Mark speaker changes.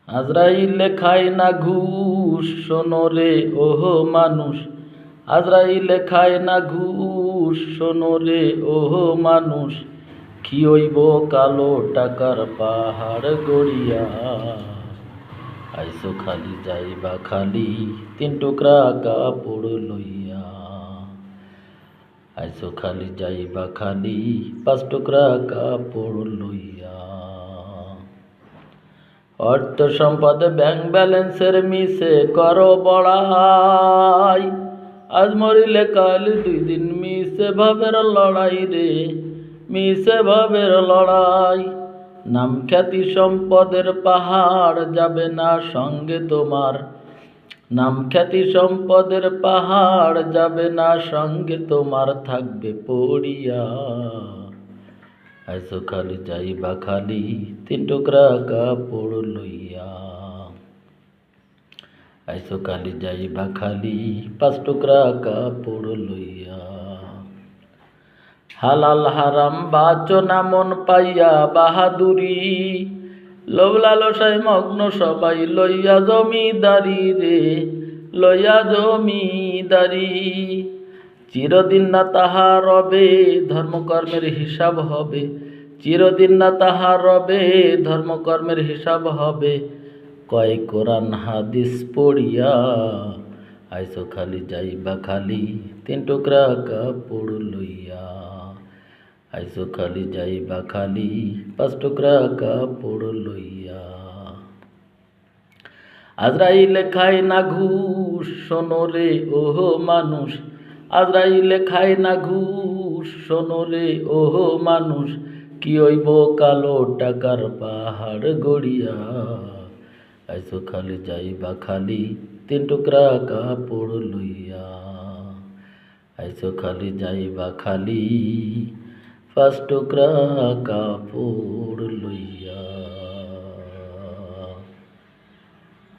Speaker 1: আজরাইলে খায় না ঘুষ, শোনো রে ওহো মানুষ। আজরাইলে খায় না ঘুষ, শোনো রে ওহো মানুষ। কি হইব কালো টাকার পাহাড় গড়িয়া। আইসো খালি যাইবা খালি, তিন টুকরা কাপড় লইয়া। আইসো খালি যাইবা খালি, পাঁচ টুকরা কাপড় লইয়া। অর্থ সম্পদ ব্যাংক ব্যালেন্সের মিশে করো বড়াই। আজ মরিলে কাল দুই দিন মিশে ভাবের লড়াই রে, মিশে ভাবের লড়াই। নাম খ্যাতি সম্পদের পাহাড় যাবে না সঙ্গে তোমার। নাম খ্যাতি সম্পদের পাহাড় যাবে না সঙ্গে তোমার, থাকবে পড়িয়া। আইসো খালি যাইবা খালি, তিন টুকরা কাপড় লইয়া। আইসো খালি যাইবা খালি, পাঁচ টুকরা কাপড় লইয়া। হালাল হারাম বাচনা মন পাইয়া বাহাদুরি। লোভ লালসায় মগ্ন সবাই লইয়া জমিদারি রে, লইয়া জমিদারি। চিরদিন না তাহা রবে, ধর্মকর্মের হিসাব হবে। চিরদিন না তাহা রবে, ধর্মকর্মের হিসাব হবে। কয় কোরআন হাদিস পড়িয়া। আইসো খালি যাইবা খালি, তিন টুকরা কাপড় লইয়া। আইসো খালি যাইবা খালি, পাঁচ টুকরা কাপড় লইয়া। আজরাইলে খায় না ঘুষ, শোনো রে ওহো মানুষ। আজরাইলে খায় না ঘুষ, শোনো রে ওহো মানুষ। কি হইব কালো টাকার পাহাড় গড়িয়া। আইসো খালি যাইবা খালি, তিন টুকরা কাপড় লইয়া। আইসো খালি যাইবা খালি, পাঁচ টুকরা কাপড়